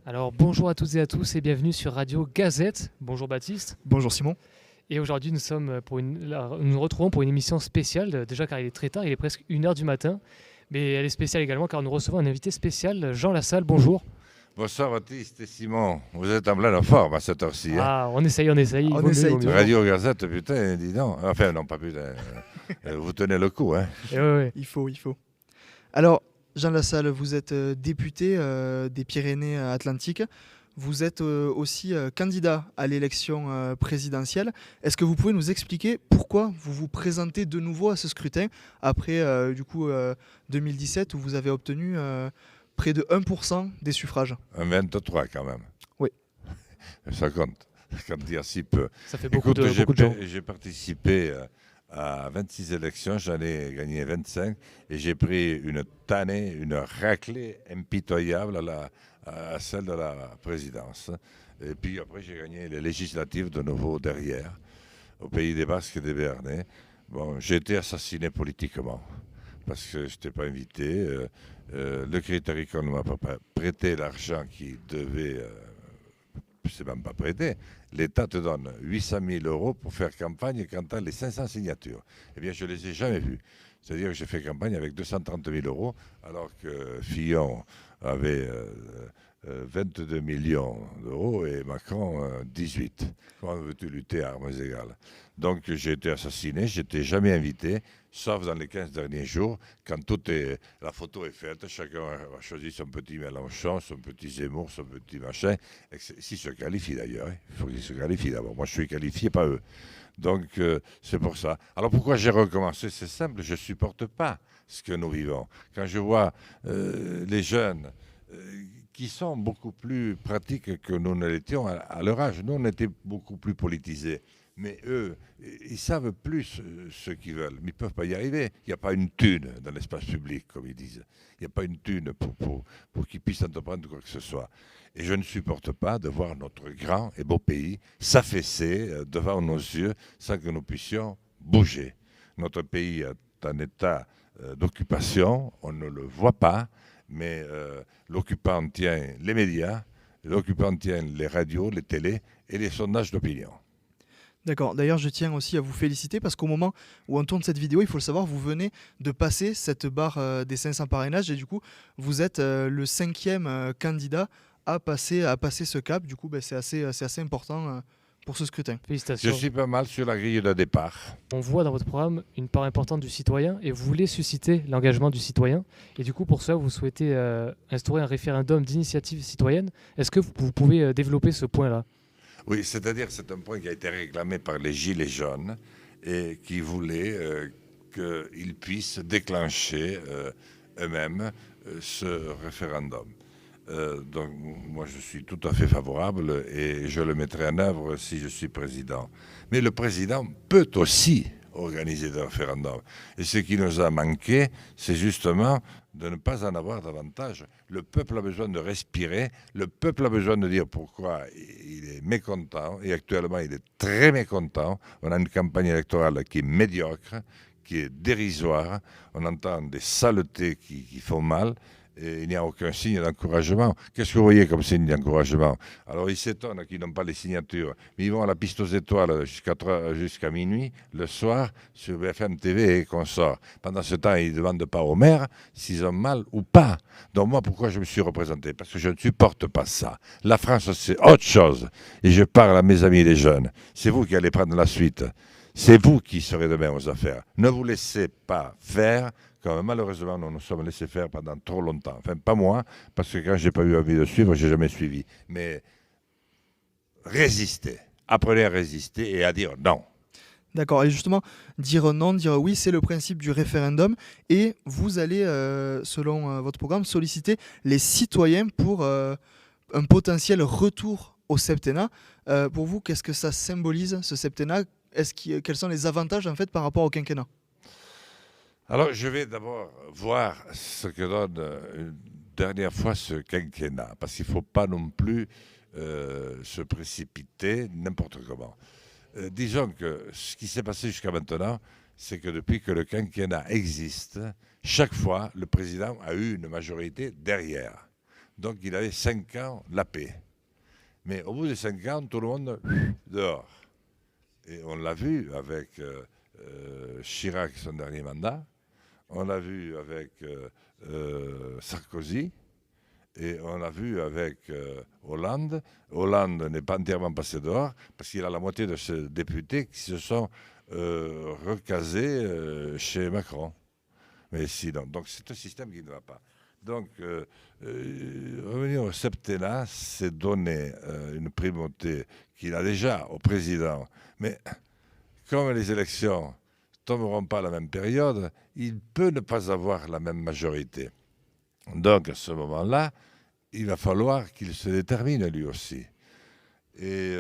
Alors bonjour à toutes et à tous et bienvenue sur Radio Gazette. Bonjour Baptiste. Bonjour Simon. Et aujourd'hui nous nous retrouvons pour une émission spéciale, déjà car il est très tard, il est presque 1h du matin. Mais elle est spéciale également car nous recevons un invité spécial, Jean Lassalle, bonjour. Bonsoir Baptiste et Simon, vous êtes en pleine forme à cette heure-ci. Hein? Ah, on essaye. On essaye. Radio Gazette, putain, dis donc. Enfin, non, pas putain. Vous tenez le coup, hein. Ouais. Il faut. Alors, Jean Lassalle, vous êtes député des Pyrénées-Atlantiques. Vous êtes aussi candidat à l'élection présidentielle. Est-ce que vous pouvez nous expliquer pourquoi vous vous présentez de nouveau à ce scrutin après 2017 où vous avez obtenu près de 1% des suffrages? Un 23 quand même. Oui. Ça compte, quand il y a si peu. Ça fait beaucoup de gens. J'ai participé à 26 élections, j'en ai gagné 25 et j'ai pris une tannée, une raclée impitoyable à celle de la présidence. Et puis après, j'ai gagné les législatives de nouveau derrière, au Pays des Basques et des Béarnais. Bon, j'ai été assassiné politiquement parce que je n'étais pas invité. Le Critéricon ne m'a pas prêté l'argent qu'il devait. C'est même pas prêté. L'État te donne 800 000 euros pour faire campagne quand tu as les 500 signatures. Eh bien, je ne les ai jamais vus. C'est-à-dire que j'ai fait campagne avec 230 000 euros, alors que Fillon avait 22 millions d'euros et Macron 18. Comment veux-tu lutter à armes égales? Donc j'ai été assassiné, je n'étais jamais invité, sauf dans les 15 derniers jours, quand la photo est faite, chacun a choisi son petit Mélenchon, son petit Zemmour, son petit machin, s'il se qualifie d'ailleurs, hein. Il faut qu'il se qualifie d'abord. Moi je suis qualifié, pas eux. Donc c'est pour ça. Alors pourquoi j'ai recommencé? C'est simple, je ne supporte pas ce que nous vivons. Quand je vois les jeunes qui sont beaucoup plus pratiques que nous ne l'étions à leur âge. Nous, on était beaucoup plus politisés. Mais eux, ils savent plus ce qu'ils veulent, mais ils ne peuvent pas y arriver. Il n'y a pas une thune dans l'espace public, comme ils disent. Il n'y a pas une thune pour qu'ils puissent entreprendre quoi que ce soit. Et je ne supporte pas de voir notre grand et beau pays s'affaisser devant nos yeux sans que nous puissions bouger. Notre pays est en état d'occupation, on ne le voit pas, mais l'occupant tient les médias, l'occupant tient les radios, les télés et les sondages d'opinion. D'accord. D'ailleurs, je tiens aussi à vous féliciter parce qu'au moment où on tourne cette vidéo, il faut le savoir, vous venez de passer cette barre des 500 parrainages et du coup, vous êtes le 5e candidat à passer ce cap. Du coup, c'est assez important pour ce scrutin. Félicitations. Je suis pas mal sur la grille de départ. On voit dans votre programme une part importante du citoyen et vous voulez susciter l'engagement du citoyen. Et du coup, pour ça, vous souhaitez instaurer un référendum d'initiative citoyenne. Est-ce que vous pouvez développer ce point-là? Oui, c'est-à-dire que c'est un point qui a été réclamé par les Gilets jaunes et qui voulaient qu'ils puissent déclencher eux-mêmes ce référendum. Donc moi je suis tout à fait favorable et je le mettrai en œuvre si je suis président. Mais le président peut aussi organiser des référendums. Et ce qui nous a manqué, c'est justement de ne pas en avoir davantage. Le peuple a besoin de respirer, le peuple a besoin de dire pourquoi il est mécontent, et actuellement il est très mécontent. On a une campagne électorale qui est médiocre, qui est dérisoire, on entend des saletés qui font mal, et il n'y a aucun signe d'encouragement. Qu'est-ce que vous voyez comme signe d'encouragement? Alors ils s'étonnent qu'ils n'ont pas les signatures, mais ils vont à la piste aux étoiles jusqu'à minuit, le soir, sur BFM TV et consorts. Pendant ce temps, ils ne demandent pas aux maires s'ils ont mal ou pas. Donc moi, pourquoi je me suis représenté? Parce que je ne supporte pas ça. La France, c'est autre chose. Et je parle à mes amis les jeunes. C'est vous qui allez prendre la suite. C'est vous qui serez demain aux affaires. Ne vous laissez pas faire, comme malheureusement nous nous sommes laissés faire pendant trop longtemps. Enfin, pas moi, parce que quand je n'ai pas eu envie de suivre, je n'ai jamais suivi. Mais résistez. Apprenez à résister et à dire non. D'accord. Et justement, dire non, dire oui, c'est le principe du référendum. Et vous allez, selon votre programme, solliciter les citoyens pour un potentiel retour au septennat. Pour vous, qu'est-ce que ça symbolise, ce septennat? Quels sont les avantages en fait par rapport au quinquennat? Alors, je vais d'abord voir ce que donne une dernière fois ce quinquennat, parce qu'il ne faut pas non plus se précipiter n'importe comment. Disons que ce qui s'est passé jusqu'à maintenant, c'est que depuis que le quinquennat existe, chaque fois, le président a eu une majorité derrière. Donc il avait 5 ans la paix. Mais au bout de 5 ans, tout le monde dehors. Et on l'a vu avec Chirac, son dernier mandat. On l'a vu avec Sarkozy. Et on l'a vu avec Hollande. Hollande n'est pas entièrement passé dehors parce qu'il a la moitié de ses députés qui se sont recasés chez Macron. Mais sinon, donc c'est un système qui ne va pas. Donc, revenir au septennat, c'est donner une primauté qu'il a déjà au président. Mais comme les élections ne tomberont pas à la même période, il peut ne pas avoir la même majorité. Donc, à ce moment-là, il va falloir qu'il se détermine lui aussi. Et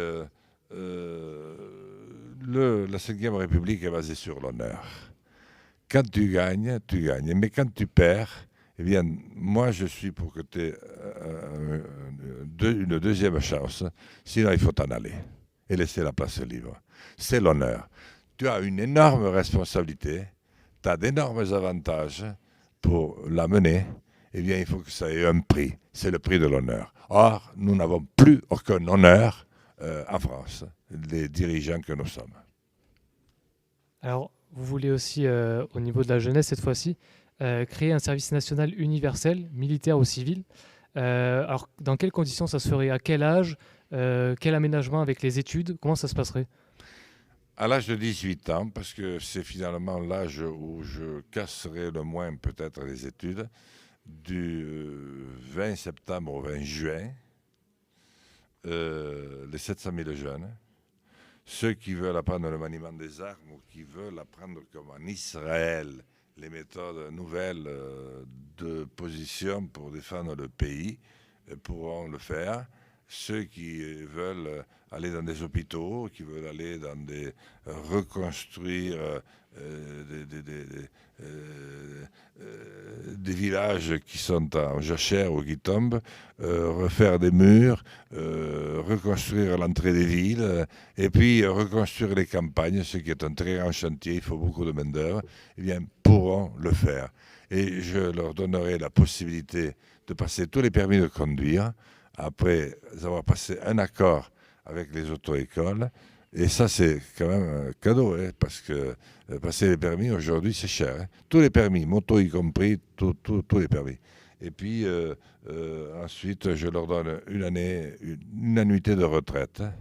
la Ve République est basée sur l'honneur. Quand tu gagnes, tu gagnes. Mais quand tu perds, eh bien, moi, je suis pour que tu aies une deuxième chance. Sinon, il faut t'en aller et laisser la place libre. C'est l'honneur. Tu as une énorme responsabilité, tu as d'énormes avantages pour la mener. Eh bien, il faut que ça ait un prix. C'est le prix de l'honneur. Or, nous n'avons plus aucun honneur en France, les dirigeants que nous sommes. Alors, vous voulez aussi, au niveau de la jeunesse cette fois-ci, créer un service national universel, militaire ou civil. Alors, dans quelles conditions ça se ferait? À quel âge? Quel aménagement avec les études? Comment ça se passerait? À l'âge de 18 ans, parce que c'est finalement l'âge où je casserai le moins peut-être les études, du 20 septembre au 20 juin, les 700 000 jeunes, ceux qui veulent apprendre le maniement des armes ou qui veulent apprendre comme en Israël les méthodes nouvelles de position pour défendre le pays pourront le faire. Ceux qui veulent aller dans des hôpitaux, qui veulent aller dans des reconstruire des villages qui sont en jachère ou qui tombent, refaire des murs, reconstruire l'entrée des villes, et puis reconstruire les campagnes, ce qui est un très grand chantier, il faut beaucoup de main-d'œuvre, eh bien, pourront le faire. Et je leur donnerai la possibilité de passer tous les permis de conduire, après avoir passé un accord avec les auto-écoles. Et ça, c'est quand même un cadeau, hein, parce que passer les permis, aujourd'hui, c'est cher. Hein. Tous les permis, moto y compris, tous les permis. Et puis, ensuite, je leur donne une annuité de retraite hein,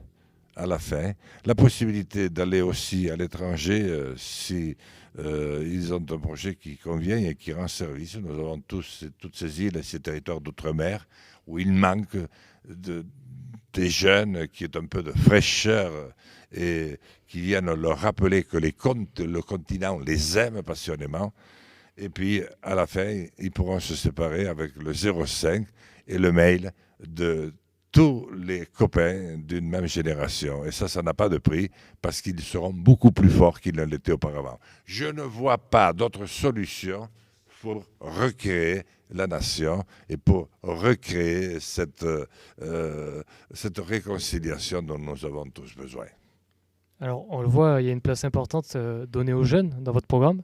à la fin. La possibilité d'aller aussi à l'étranger si ils ont un projet qui convient et qui rend service. Nous avons toutes ces îles et ces territoires d'outre-mer où il manque des jeunes qui aient un peu de fraîcheur et qui viennent leur rappeler que le continent les aime passionnément. Et puis, à la fin, ils pourront se séparer avec le 05 et le mail de tous les copains d'une même génération. Et ça n'a pas de prix parce qu'ils seront beaucoup plus forts qu'ils ne l'étaient auparavant. Je ne vois pas d'autre solution pour recréer la nation et pour recréer cette réconciliation dont nous avons tous besoin. Alors, on le voit, il y a une place importante donnée aux jeunes dans votre programme,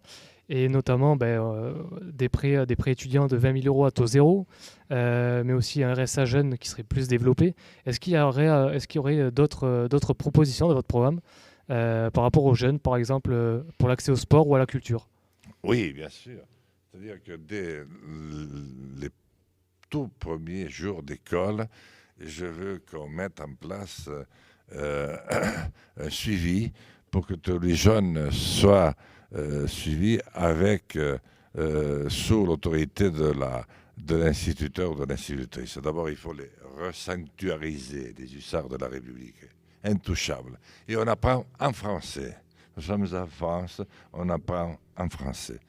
et notamment des prêts étudiants de 20 000 euros à taux zéro, mais aussi un RSA jeune qui serait plus développé. Est-ce qu'il y aurait d'autres propositions dans votre programme par rapport aux jeunes, par exemple, pour l'accès au sport ou à la culture? Oui, bien sûr. C'est-à-dire que dès les tout premiers jours d'école, je veux qu'on mette en place un suivi pour que tous les jeunes soient suivis sous l'autorité de l'instituteur ou de l'institutrice. D'abord, il faut les resanctuariser, les hussards de la République, intouchables. Et on apprend en français. Nous sommes en France, on apprend en français.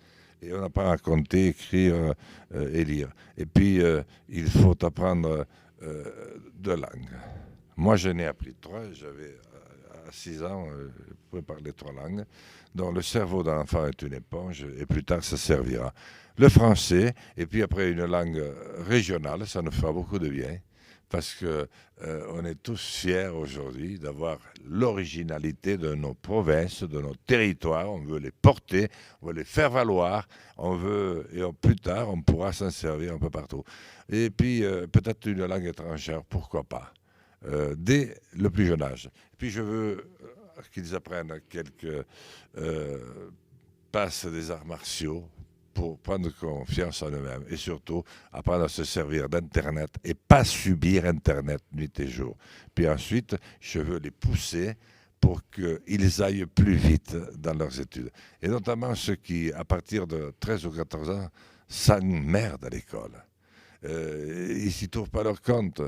Et on apprend à compter, écrire et lire. Et puis, il faut apprendre deux langues. Moi, je n'ai appris trois. J'avais à 6 ans, je pouvais parler 3 langues. Donc, le cerveau d'un enfant est une éponge et plus tard, ça servira. Le français, et puis après une langue régionale, ça nous fera beaucoup de bien parce qu'on est tous fiers aujourd'hui d'avoir l'originalité de nos provinces, de nos territoires. On veut les porter, on veut les faire valoir, et plus tard, on pourra s'en servir un peu partout. Et puis, peut-être une langue étrangère, pourquoi pas, dès le plus jeune âge. Et puis, je veux qu'ils apprennent quelques passes des arts martiaux, pour prendre confiance en eux-mêmes et surtout apprendre à se servir d'Internet et pas subir Internet nuit et jour. Puis ensuite, je veux les pousser pour qu'ils aillent plus vite dans leurs études. Et notamment ceux qui, à partir de 13 ou 14 ans, s'emmerdent à l'école. Ils ne s'y trouvent pas leur compte.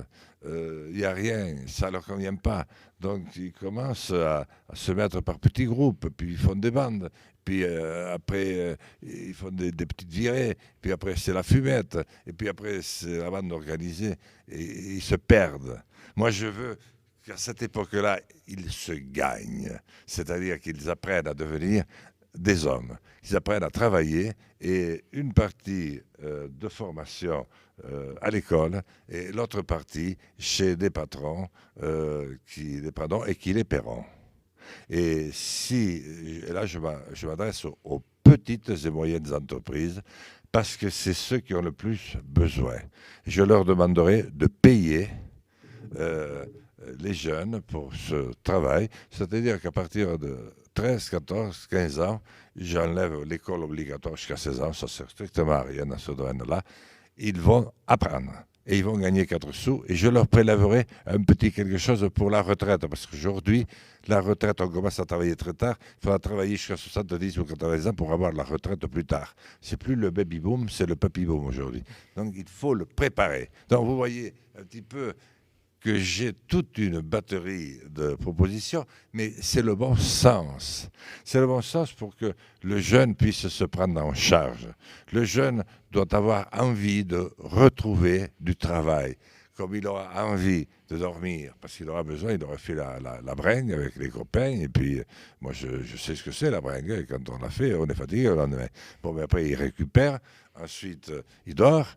Il n'y a rien, ça ne leur convient pas. Donc ils commencent à se mettre par petits groupes, puis ils font des bandes, puis après ils font des petites virées, puis après c'est la fumette, et puis après c'est la bande organisée, et ils se perdent. Moi je veux qu'à cette époque-là, ils se gagnent, c'est-à-dire qu'ils apprennent à devenir des hommes, qu'ils apprennent à travailler, et une partie de formation à l'école et l'autre partie chez des patrons qui les prendront et qui les paieront. Et là je m'adresse aux petites et moyennes entreprises parce que c'est ceux qui ont le plus besoin. Je leur demanderai de payer les jeunes pour ce travail, c'est-à-dire qu'à partir de 13, 14, 15 ans, j'enlève l'école obligatoire jusqu'à 16 ans, ça ne sert strictement à rien dans ce domaine-là. Ils vont apprendre et ils vont gagner 4 sous et je leur prélèverai un petit quelque chose pour la retraite parce qu'aujourd'hui, la retraite, on commence à travailler très tard, il faudra travailler jusqu'à 70 ou 80 ans pour avoir la retraite plus tard. C'est plus le baby-boom, c'est le papy-boom aujourd'hui. Donc il faut le préparer. Donc vous voyez un petit peu que j'ai toute une batterie de propositions, mais c'est le bon sens. C'est le bon sens pour que le jeune puisse se prendre en charge. Le jeune doit avoir envie de retrouver du travail, comme il aura envie de dormir, parce qu'il aura besoin, il aura fait la bringue avec les copains, et puis moi je sais ce que c'est la bringue, et quand on l'a fait, on est fatigué le lendemain. Bon, mais après il récupère, ensuite il dort,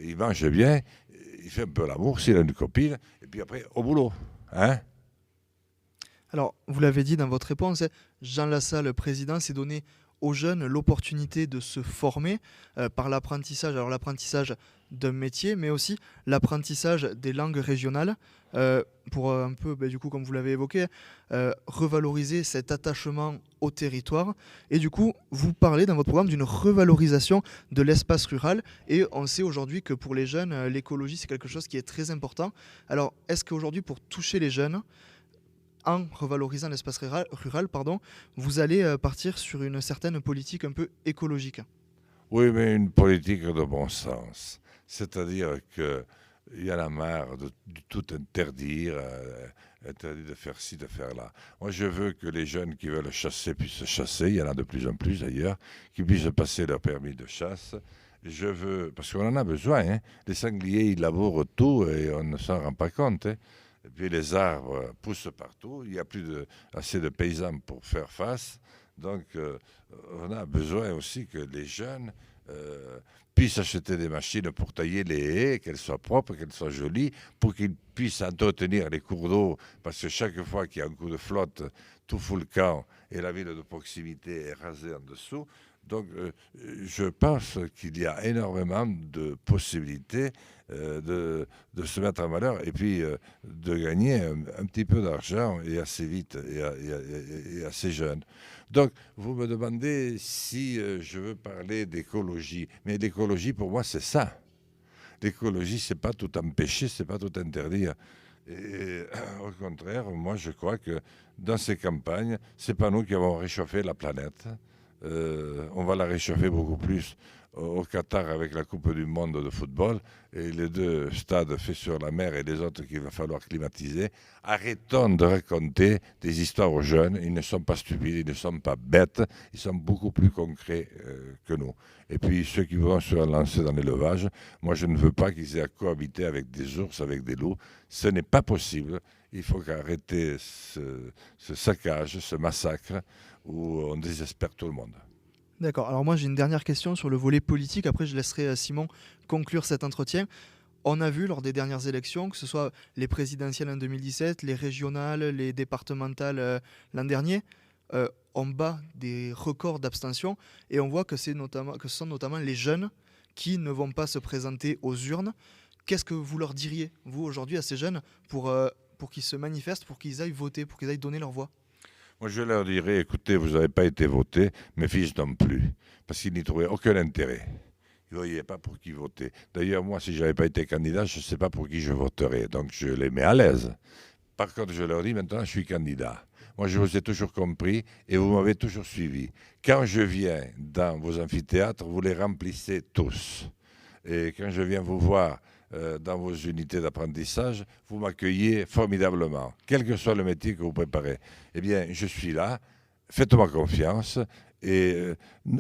il mange bien, il fait un peu l'amour s'il a une copine, et puis après, au boulot. Hein? Alors, vous l'avez dit dans votre réponse, Jean Lassalle, président, s'est donné aux jeunes l'opportunité de se former par l'apprentissage. Alors, l'apprentissage d'un métier, mais aussi l'apprentissage des langues régionales pour un peu, du coup, comme vous l'avez évoqué, revaloriser cet attachement au territoire. Et du coup, vous parlez dans votre programme d'une revalorisation de l'espace rural. Et on sait aujourd'hui que pour les jeunes, l'écologie, c'est quelque chose qui est très important. Alors, est-ce qu'aujourd'hui, pour toucher les jeunes, en revalorisant l'espace rural, vous allez partir sur une certaine politique un peu écologique? Oui, mais une politique de bon sens. C'est-à-dire qu'il y en a marre de tout interdire, interdire de faire ci, de faire là. Moi, je veux que les jeunes qui veulent chasser puissent chasser, il y en a de plus en plus d'ailleurs, qui puissent passer leur permis de chasse. Je veux, parce qu'on en a besoin, hein. Les sangliers, ils labourent tout et on ne s'en rend pas compte, hein. Et puis les arbres poussent partout, il n'y a plus assez de paysans pour faire face. Donc on a besoin aussi que les jeunes puissent acheter des machines pour tailler les haies, qu'elles soient propres, qu'elles soient jolies, pour qu'ils puissent entretenir les cours d'eau, parce que chaque fois qu'il y a un coup de flotte, tout fout le camp et la ville de proximité est rasée en dessous. Donc je pense qu'il y a énormément de possibilités de se mettre en valeur et puis de gagner un petit peu d'argent et assez vite et assez jeune. Donc vous me demandez si je veux parler d'écologie. Mais l'écologie pour moi c'est ça. L'écologie c'est pas tout empêcher, c'est pas tout interdire. Et au contraire, moi je crois que dans ces campagnes, c'est pas nous qui avons réchauffé la planète. On va la réchauffer beaucoup plus au Qatar avec la Coupe du Monde de football et les 2 stades faits sur la mer et les autres qu'il va falloir climatiser. Arrêtons de raconter des histoires aux jeunes. Ils ne sont pas stupides, ils ne sont pas bêtes, ils sont beaucoup plus concrets que nous. Et puis ceux qui vont se lancer dans l'élevage, moi je ne veux pas qu'ils aient à cohabiter avec des ours, avec des loups. Ce n'est pas possible. Il faut arrêter ce saccage, ce massacre où on désespère tout le monde. D'accord. Alors moi j'ai une dernière question sur le volet politique. Après je laisserai Simon conclure cet entretien. On a vu lors des dernières élections, que ce soit les présidentielles en 2017, les régionales, les départementales l'an dernier, on bat des records d'abstention et on voit que ce sont notamment les jeunes qui ne vont pas se présenter aux urnes. Qu'est-ce que vous leur diriez, vous, aujourd'hui, à ces jeunes pour qu'ils se manifestent, pour qu'ils aillent voter, pour qu'ils aillent donner leur voix? Moi, je leur dirais, écoutez, vous n'avez pas été voté, mes fils non plus, parce qu'ils n'y trouvaient aucun intérêt. Ils ne voyaient pas pour qui voter. D'ailleurs, moi, si je n'avais pas été candidat, je ne sais pas pour qui je voterais. Donc, je les mets à l'aise. Par contre, je leur dis, maintenant, je suis candidat. Moi, je vous ai toujours compris et vous m'avez toujours suivi. Quand je viens dans vos amphithéâtres, vous les remplissez tous. Et quand je viens vous voir dans vos unités d'apprentissage, vous m'accueillez formidablement, quel que soit le métier que vous préparez. Eh bien, je suis là, faites-moi confiance et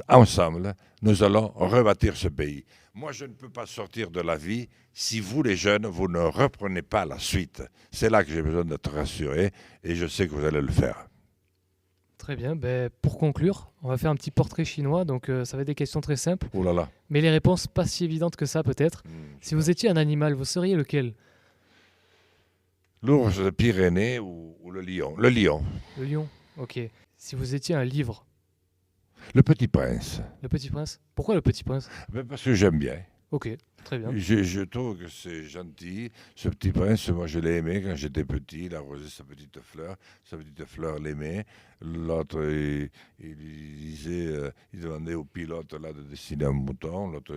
ensemble, nous allons rebâtir ce pays. Moi, je ne peux pas sortir de la vie si vous, les jeunes, vous ne reprenez pas la suite. C'est là que j'ai besoin d'être rassuré et je sais que vous allez le faire. Très bien. Ben, pour conclure, on va faire un petit portrait chinois. Donc, ça va être des questions très simples. Oh là là. Mais les réponses pas si évidentes que ça, peut-être. Si vous étiez un animal, vous seriez lequel? L'ours de Pyrénées ou le lion? Le lion. Le lion. Ok. Si vous étiez un livre? Le Petit Prince. Le Petit Prince. Pourquoi Le Petit Prince? Parce que j'aime bien. Ok, très bien. Je trouve que c'est gentil. Ce Petit Prince, moi je l'ai aimé quand j'étais petit. Il arrosait sa petite fleur l'aimait. L'autre, il disait, il demandait au pilote là, de dessiner un mouton. L'autre,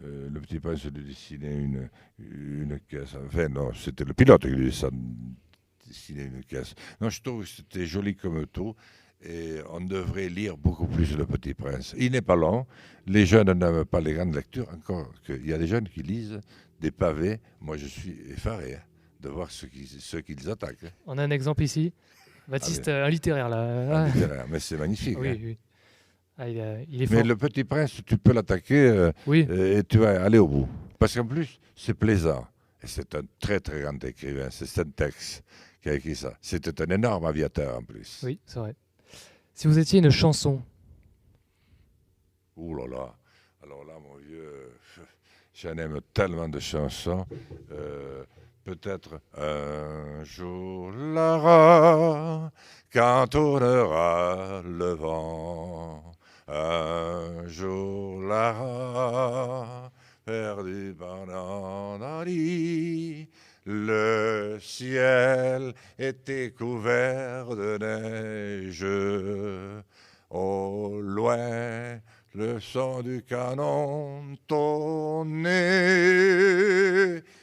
le Petit Prince lui dessinait une caisse. Enfin, non, c'était le pilote qui lui dessinait une caisse. Non, je trouve que c'était joli comme tout. Et on devrait lire beaucoup plus Le Petit Prince. Il n'est pas long. Les jeunes n'aiment pas les grandes lectures. Encore qu'il y a des jeunes qui lisent des pavés. Moi, je suis effaré de voir ceux qu'ils attaquent. On a un exemple ici. Baptiste, un littéraire là. Littéraire. Mais c'est magnifique. Oui, hein. oui. Ah, il est fort. Mais Le Petit Prince, tu peux l'attaquer Oui. et tu vas aller au bout. Parce qu'en plus, c'est plaisant. Et c'est un très, très grand écrivain. C'est Syntex qui a écrit ça. C'était un énorme aviateur en plus. Oui, c'est vrai. Si vous étiez une chanson? Ouh là là. Alors là, mon vieux, j'en aime tellement de chansons. Peut-être un jour, Lara, quand tournera le vent. Un jour, Lara, perdu pendant la nuit. Le ciel était couvert de neige. Au loin, le son du canon tonnait.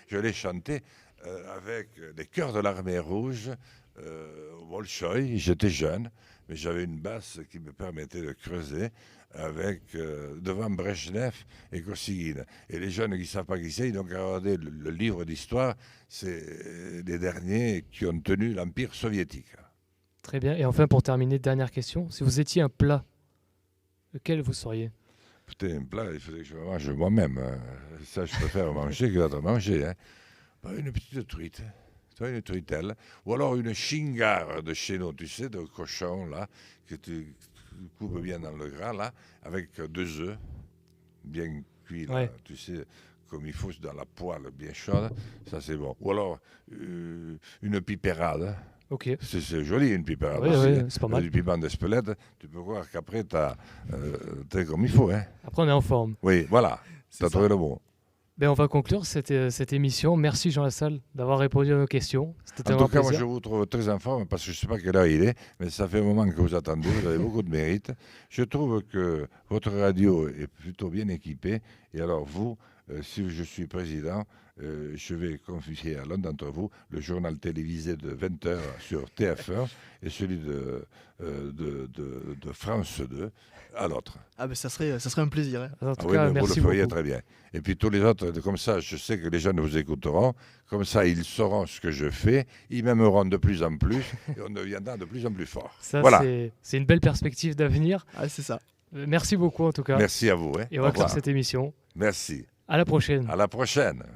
Je l'ai chanté avec les chœurs de l'armée rouge au Bolchoï. J'étais jeune, mais j'avais une basse qui me permettait de creuser avec devant Brejnev et Kosygin. Et les jeunes qui ne savent pas qui c'est, ils ont regardé le livre d'histoire, c'est les derniers qui ont tenu l'Empire soviétique. Très bien. Et enfin, pour terminer, dernière question. Si vous étiez un plat, lequel vous seriez? Putain, un plat, il faudrait que je me mange moi-même. Hein. Ça, je préfère manger que d'être mangé. Hein. Une petite truite, une truitelle. Ou alors une chingare de chez nous, tu sais, de cochon, là, que tu coupes bien dans le gras, là, avec 2 œufs bien cuits, là, Ouais. tu sais, comme il faut, dans la poêle bien chaude. Ça, c'est bon. Ou alors une pipérade. Ok. C'est joli, une pipérade. Oui, aussi, oui, hein. c'est pas mal. Du piment d'Espelette, tu peux voir qu'après, t'es comme il faut. Hein. Après, on est en forme. Oui, voilà, C'est tu as ça. trouvé le mot. Ben, on va conclure cette émission. Merci Jean Lassalle d'avoir répondu à nos questions. C'était un En tout grand cas, moi, plaisir. je vous trouve très en forme parce que je ne sais pas quelle heure il est, mais ça fait un moment que vous attendez, vous avez beaucoup de mérite. Je trouve que votre radio est plutôt bien équipée. Et alors, vous, si je suis président, je vais confier à l'un d'entre vous le journal télévisé de 20h sur TF1 et celui de France 2 à l'autre. Ah ben ça serait un plaisir. Hein. En Ah tout oui, cas, mais vous merci le feriez beaucoup. très bien. Et puis tous les autres, comme ça, je sais que les jeunes vous écouteront. Comme ça, ils sauront ce que je fais. Ils m'aimeront de plus en plus et on deviendra de plus en plus fort. Ça, Voilà. c'est une belle perspective d'avenir. Ah c'est ça. Merci beaucoup en tout cas. Merci à vous. Hein. Et on Au va clore revoir. cette émission. Merci. À la prochaine. À la prochaine.